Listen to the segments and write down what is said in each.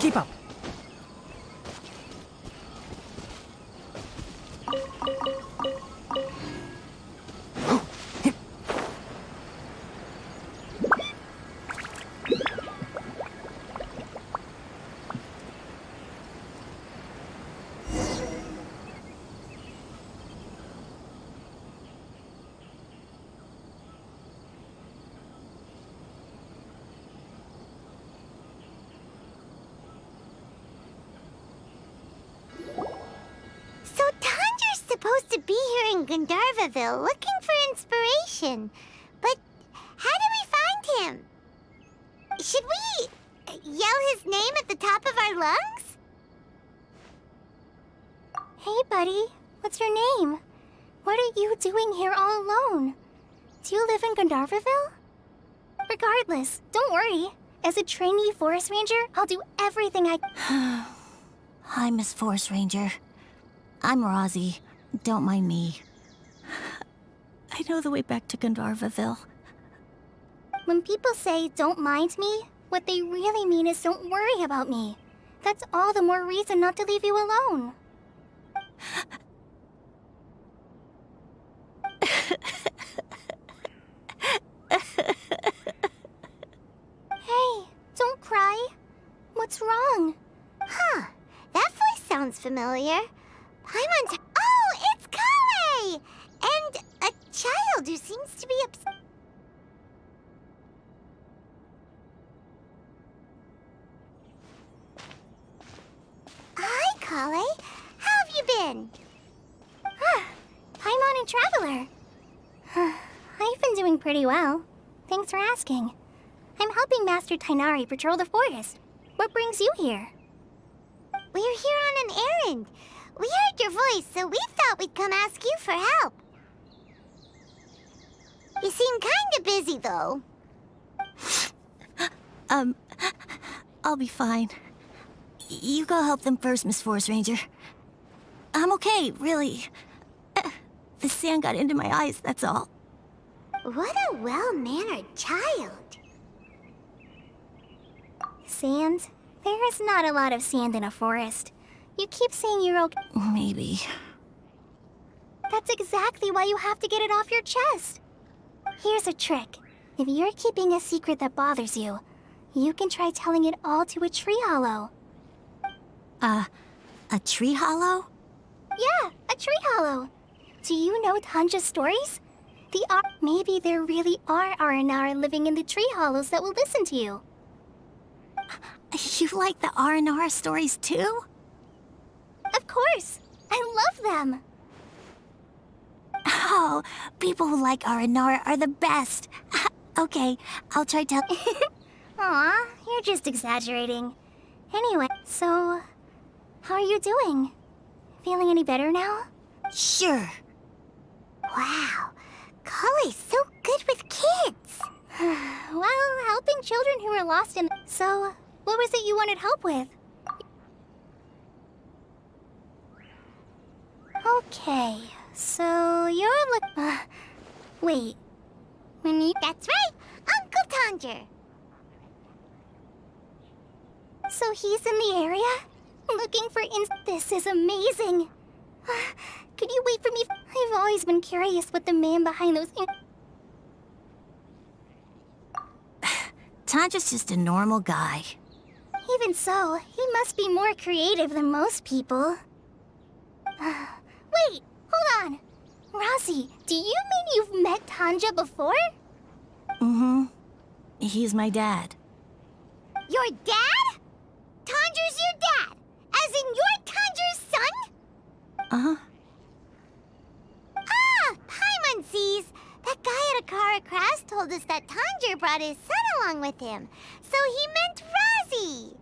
Keep up. So Tandra's supposed to be here in Gandharvaville looking for inspiration. But how do we find him? Should we yell his name at the top of our lungs? Hey, buddy. What's your name? What are you doing here all alone? Do you live in Gandharvaville? Regardless, don't worry. As a trainee forest ranger, I'll do everything I... Hi, Miss Forest Ranger. I'm Rosie. Don't mind me. I know the way back to Gandharvaville. When people say, don't mind me, what they really mean is don't worry about me. That's all the more reason not to leave you alone. Hey, don't cry. What's wrong? Huh, that voice sounds familiar. Oh, it's Kale! And a child who seems to be upset. Hi, Kale. How have you been? Paimon and Traveler. I've been doing pretty well. Thanks for asking. I'm helping Master Tainari patrol the forest. What brings you here? We're here on an errand. We heard your voice, so we thought we'd come ask you for help. You seem kinda busy, though. I'll be fine. You go help them first, Miss Forest Ranger. I'm okay, really. The sand got into my eyes, that's all. What a well-mannered child. Sand? There is not a lot of sand in a forest. You keep saying you're okay. Maybe. That's exactly why you have to get it off your chest. Here's a trick. If you're keeping a secret that bothers you, you can try telling it all to a tree hollow. A tree hollow? Yeah, a tree hollow. Do you know Tanja's stories? Maybe there really are R&R living in the tree hollows that will listen to you. You like the R&R stories too? Of course. I love them. Oh, people who like R&R are the best. Okay, I'll try to... Aw, you're just exaggerating. Anyway, so... how are you doing? Feeling any better now? Sure. Wow, Kale's so good with kids. Well, helping children who are lost in... So, what was it you wanted help with? Okay, so you're wait. That's right, Uncle Tandra. So he's in the area? Looking for This is amazing. Could you wait for me? I've always been curious what the man behind those Tanja's just a normal guy. Even so, he must be more creative than most people. Wait, hold on. Rosie, do you mean you've met Tanja before? Mm-hmm. He's my dad. Your dad? Tandra's your dad? As in you're Tandra's son? Uh-huh. Ah, Paimon sees. That guy at Akara Crafts told us that Tandra brought his son along with him. So he meant Rosie.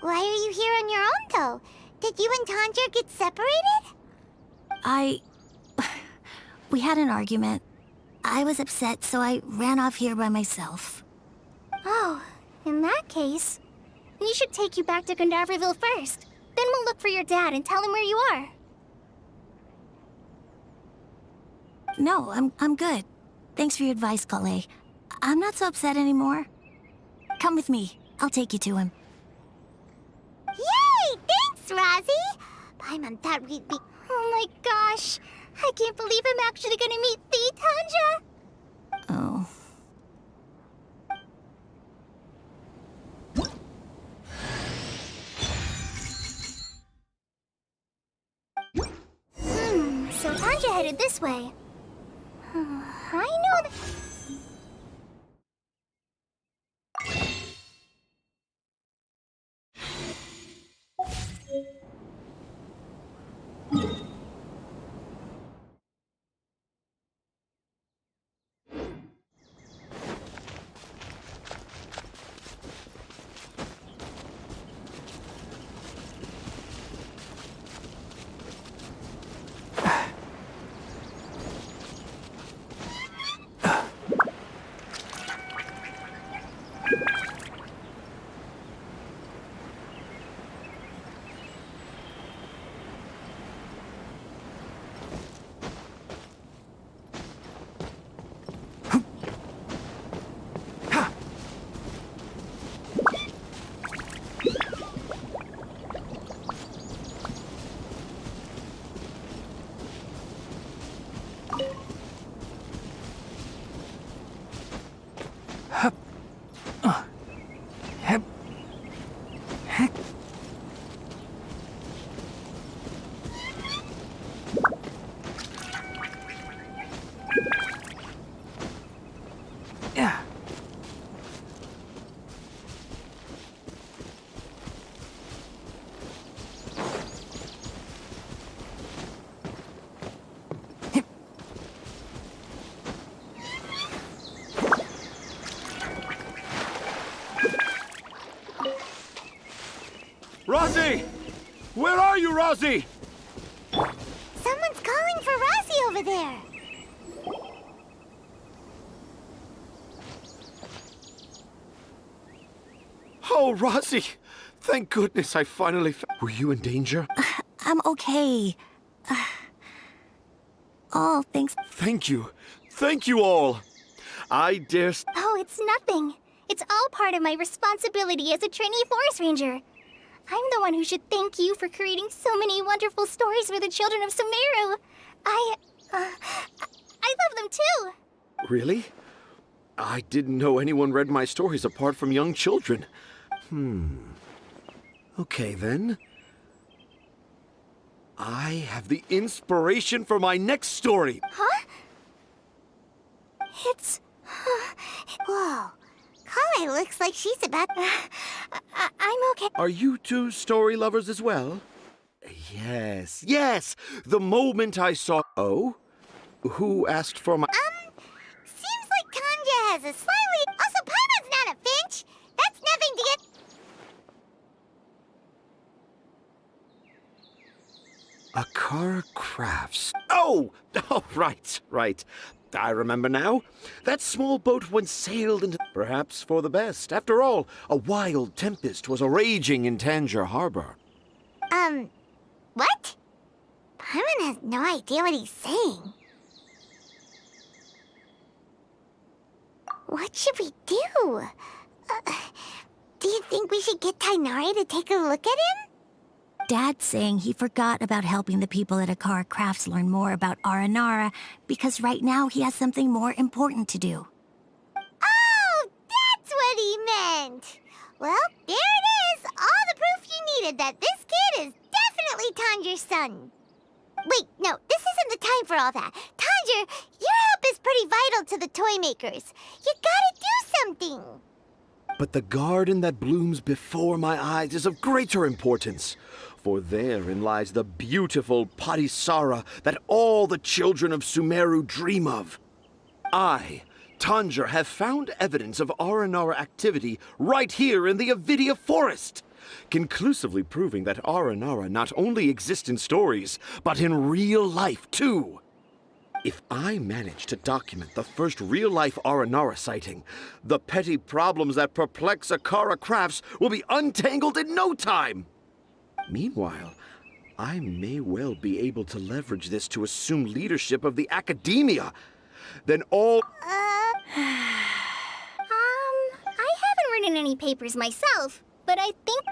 Why are you here on your own, though? Did you and Tandra get separated? We had an argument. I was upset, so I ran off here by myself. Oh, in that case, we should take you back to Gandharvaville first. Then we'll look for your dad and tell him where you are. No, I'm good. Thanks for your advice, Kale. I'm not so upset anymore. Come with me. I'll take you to him. Yay! Thanks, Rosie! Paimon thought we'd be... Oh my gosh! I can't believe I'm actually gonna meet the Tanja! Oh. So Tanja headed this way. I know that... Rosie! Where are you, Rosie? Someone's calling for Rosie over there. Oh, Rosie! Thank goodness I finally Were you in danger? I'm okay. Oh, thanks. Thank you. Thank you all. I dare... Oh, it's nothing. It's all part of my responsibility as a trainee forest ranger. I'm the one who should thank you for creating so many wonderful stories for the children of Sumeru. I love them too. Really? I didn't know anyone read my stories apart from young children. Okay, then. I have the inspiration for my next story. Huh? It's... Whoa. Kale looks like she's about... I'm okay. Are you two story lovers as well? Yes, yes! The moment I saw... Oh? Who asked for my... Seems like Tanja has a slightly... Also, Paimon's not a finch. That's nothing to get... Akara Crafts. Oh! Oh, right. I remember now. That small boat once sailed into... Perhaps for the best. After all, a wild tempest was raging in Tanger Harbor. What? Paimon has no idea what he's saying. What should we do? Do you think we should get Tainari to take a look at him? Dad's saying he forgot about helping the people at Akara Crafts learn more about Aranara because right now he has something more important to do. Oh, that's what he meant! Well, there it is! All the proof you needed that this kid is definitely Tanger's son. Wait, no, this isn't the time for all that. Tanger, your help is pretty vital to the toy makers. You gotta do something. But the garden that blooms before my eyes is of greater importance. For therein lies the beautiful Patisara that all the children of Sumeru dream of. I, Tanger, have found evidence of Aranara activity right here in the Avidia Forest, conclusively proving that Aranara not only exists in stories, but in real life too. If I manage to document the first real-life Aranara sighting, the petty problems that perplex Akara Crafts will be untangled in no time. Meanwhile, I may well be able to leverage this to assume leadership of the academia. Then all... I haven't written taken any papers myself, but I think,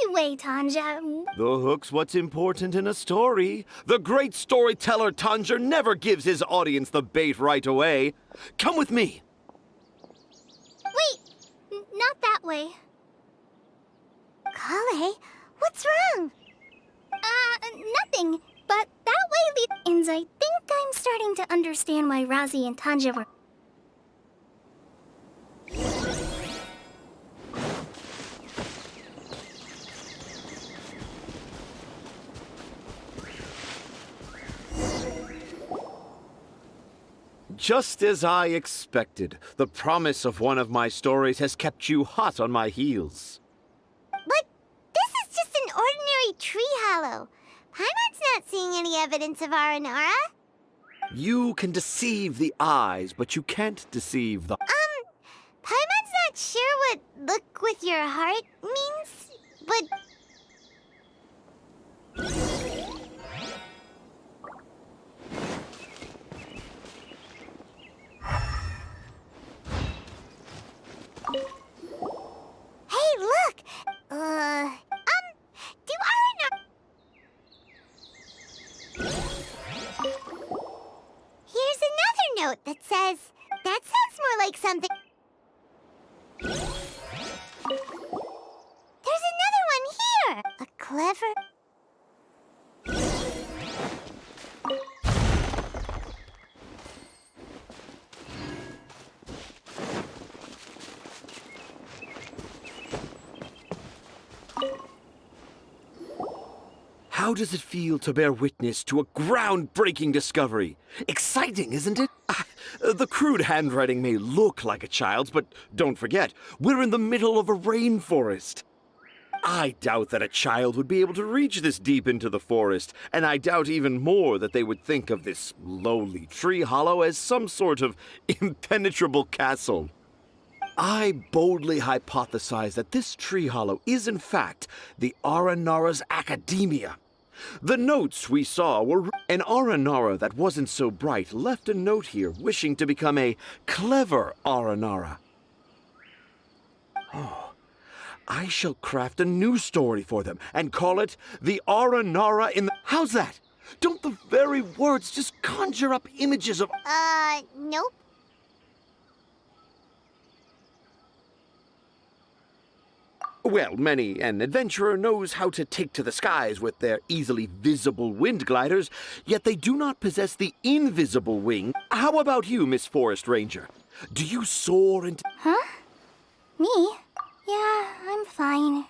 anyway, Tanja. The hook's what's important in a story. The great storyteller Tanger never gives his audience the bait right away. Come with me. Wait, not that way. Kale, what's wrong? Nothing, but that way and I think I'm starting to understand why Razi and Tanja were... Just as I expected, the promise of one of my stories has kept you hot on my heels. But this is just an ordinary tree hollow. Paimon's not seeing any evidence of Aranara. You can deceive the eyes, but you can't deceive the... Paimon's not sure what look with your heart means, but... Hey, look! Do Aranara... Here's another note that says, that sounds more like something... There's another one here! A clever... How does it feel to bear witness to a groundbreaking discovery? Exciting, isn't it? The crude handwriting may look like a child's, but don't forget, we're in the middle of a rainforest. I doubt that a child would be able to reach this deep into the forest, and I doubt even more that they would think of this lowly tree hollow as some sort of impenetrable castle. I boldly hypothesize that this tree hollow is in fact the Aranara's academia. The notes we saw were... An Aranara that wasn't so bright left a note here wishing to become a clever Aranara. Oh, I shall craft a new story for them and call it The Aranara in the... How's that? Don't the very words just conjure up images of... Nope. Well, many an adventurer knows how to take to the skies with their easily visible wind gliders, yet they do not possess the invisible wing. How about you, Miss Forest Ranger? Do you soar into... Huh? Me? Yeah, I'm fine.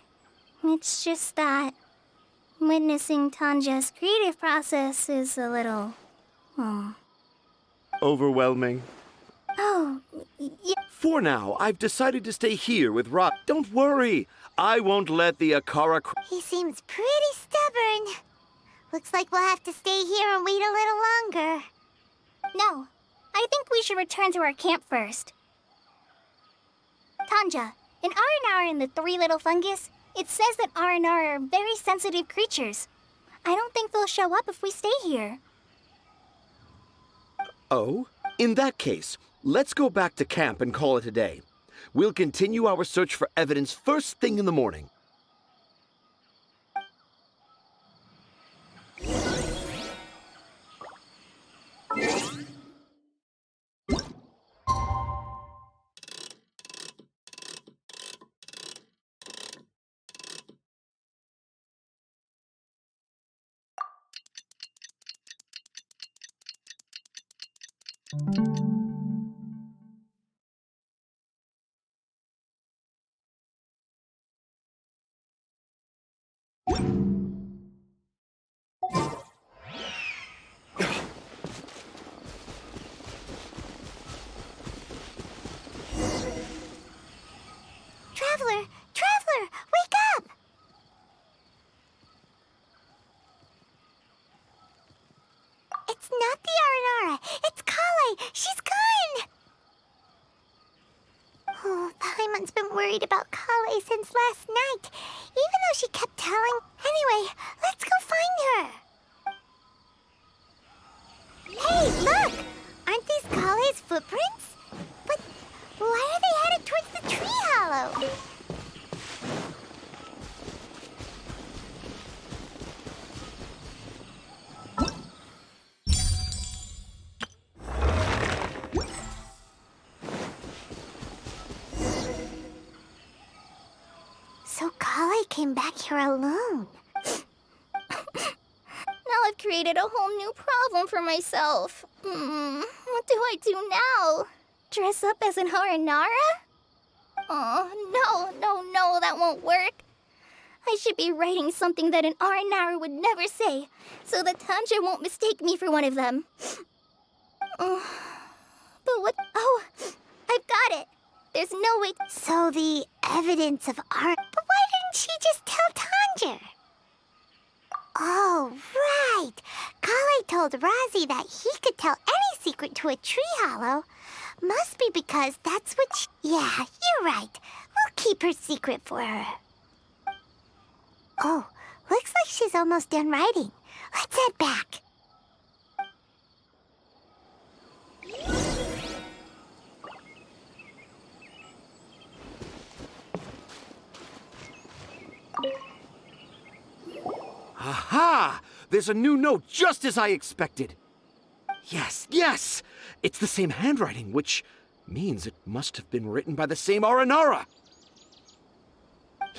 It's just that witnessing Tanja's creative process is a little... Overwhelming? Oh, yeah. For now, I've decided to stay here with Rock. Don't worry, I won't let the Akara... He seems pretty stubborn. Looks like we'll have to stay here and wait a little longer. No, I think we should return to our camp first. Tanja, in Aranara and the Three Little Fungus, it says that Aranara are very sensitive creatures. I don't think they'll show up if we stay here. Oh? In that case, let's go back to camp and call it a day. We'll continue our search for evidence first thing in the morning. Traveler, wake up! It's not the Aranara. It's Kale. She's gone. Oh, Paimon's been worried about Kale since last night, even though she kept telling... Anyway, let's go find her. Hey, look! Aren't these Kale's footprints? But Why are they headed towards the tree hollow? So Kale came back here alone. Now I've created a whole new problem for myself. What do I do now? Dress up as an Haranara? Oh, no, that won't work. I should be writing something that an Aranara would never say, so that Tanja won't mistake me for one of them. But what? Oh, I've got it. There's no way. So the evidence of art. But why didn't she just tell Tanger? Oh, right. Kale told Razi that he could tell any secret to a tree hollow. Must be because that's what she... Yeah, you're right. We'll keep her secret for her. Oh, looks like she's almost done writing. Let's head back. Aha! There's a new note just as I expected. Yes, yes! It's the same handwriting, which means it must have been written by the same Aranara.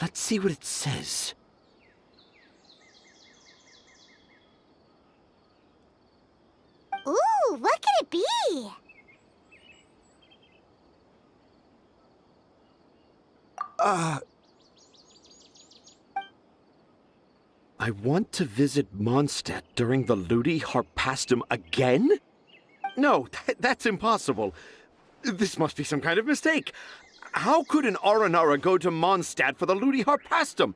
Let's see what it says. Ooh, what could it be? I want to visit Mondstadt during the Ludi Harpastum again? No, that's impossible. This must be some kind of mistake. How could an Aranara go to Mondstadt for the Ludi Harpastum?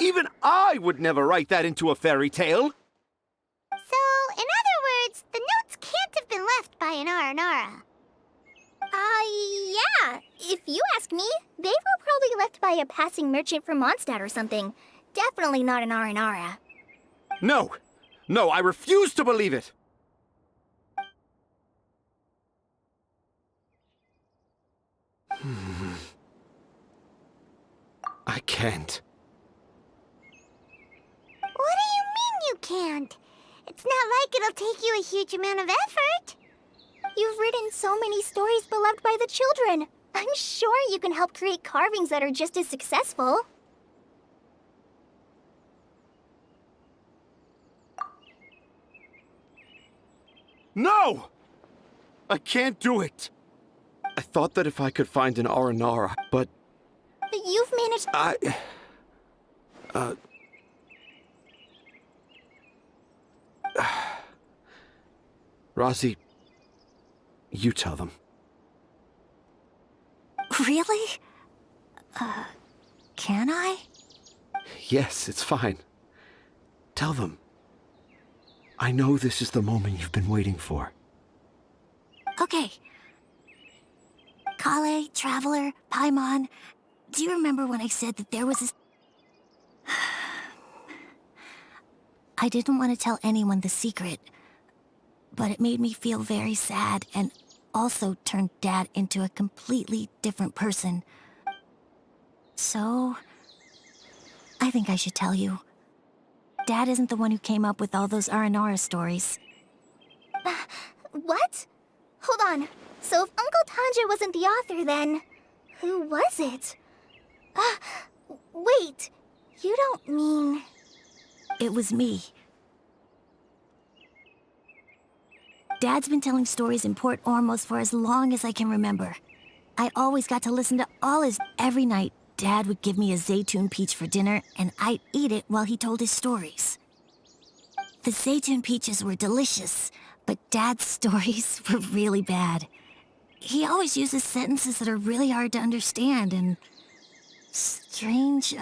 Even I would never write that into a fairy tale. So, in other words, the notes can't have been left by an Aranara. Yeah. If you ask me, they were probably left by a passing merchant from Mondstadt or something. Definitely not an Aranara. No, I refuse to believe it. I can't. What do you mean you can't? It's not like it'll take you a huge amount of effort. You've written so many stories beloved by the children. I'm sure you can help create carvings that are just as successful. No! I can't do it. I thought that if I could find an Aranara, but You've managed... Razi, you tell them. Really? Can I? Yes, it's fine. Tell them. I know this is the moment you've been waiting for. Okay. Kale, Traveler, Paimon, do you remember when I said that there was this... I didn't want to tell anyone the secret, but it made me feel very sad and also turned Dad into a completely different person. So, I think I should tell you. Dad isn't the one who came up with all those Aranara stories. What? Hold on. So if Uncle Tanja wasn't the author, then... who was it? Wait. You don't mean... It was me. Dad's been telling stories in Port Ormos for as long as I can remember. I always got to listen to all his... Every night, Dad would give me a Zaytun peach for dinner, and I'd eat it while he told his stories. The Zaytun peaches were delicious, but Dad's stories were really bad. He always uses sentences that are really hard to understand, and... strange,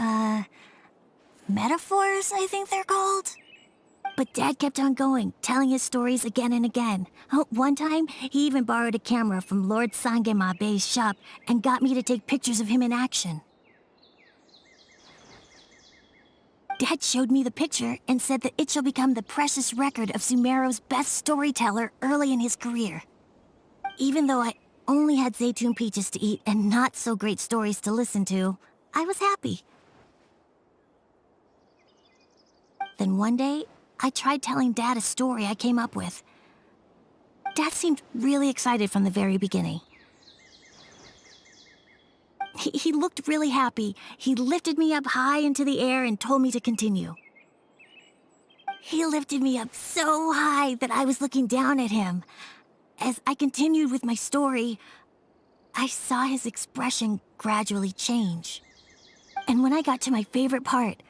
metaphors, I think they're called? But Dad kept on going, telling his stories again and again. One time, he even borrowed a camera from Lord Sangemabe's shop and got me to take pictures of him in action. Dad showed me the picture and said that it shall become the precious record of Sumeru's best storyteller early in his career. Even though only had Zaytune peaches to eat and not so great stories to listen to, I was happy. Then one day, I tried telling Dad a story I came up with. Dad seemed really excited from the very beginning. He looked really happy. He lifted me up high into the air and told me to continue. He lifted me up so high that I was looking down at him. As I continued with my story, I saw his expression gradually change. And when I got to my favorite part,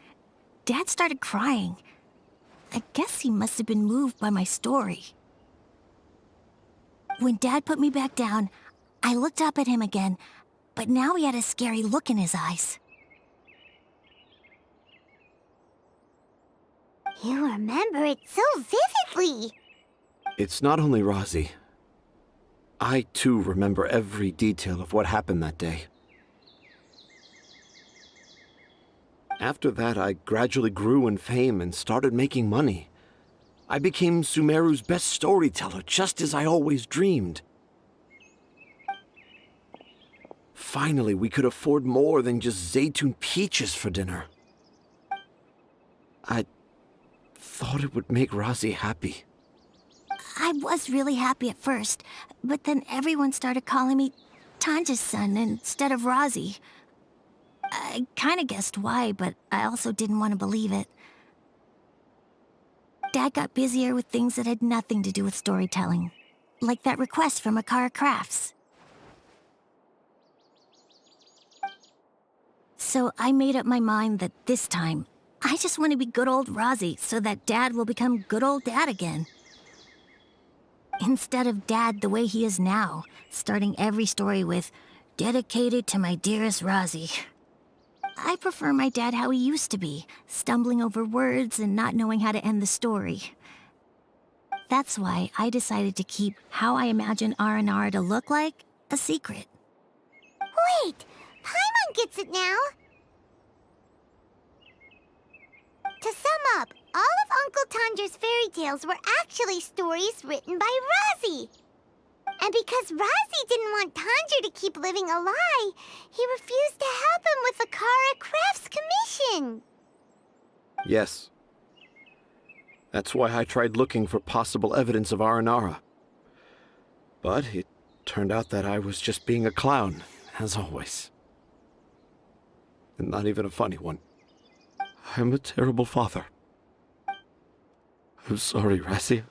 Dad started crying. I guess he must have been moved by my story. When Dad put me back down, I looked up at him again, but now he had a scary look in his eyes. You remember it so vividly. It's not only Razi. I, too, remember every detail of what happened that day. After that, I gradually grew in fame and started making money. I became Sumeru's best storyteller, just as I always dreamed. Finally, we could afford more than just Zaytune peaches for dinner. I thought it would make Razi happy. I was really happy at first, but then everyone started calling me Tanja's son instead of Razi. I kind of guessed why, but I also didn't want to believe it. Dad got busier with things that had nothing to do with storytelling, like that request from Akara Crafts. So I made up my mind that this time, I just want to be good old Razi so that Dad will become good old Dad again. Instead of Dad the way he is now, starting every story with, "Dedicated to my dearest Razi." I prefer my dad how he used to be, stumbling over words and not knowing how to end the story. That's why I decided to keep how I imagine Aranara to look like a secret. Wait, Paimon gets it now. To sum up, all of Uncle Tanjer's fairy tales were actually stories written by Razi. And because Razi didn't want Tanger to keep living a lie, he refused to help him with the Akara Crafts commission. Yes. That's why I tried looking for possible evidence of Aranara. But it turned out that I was just being a clown, as always. And not even a funny one. I'm a terrible father. I'm sorry, Razi.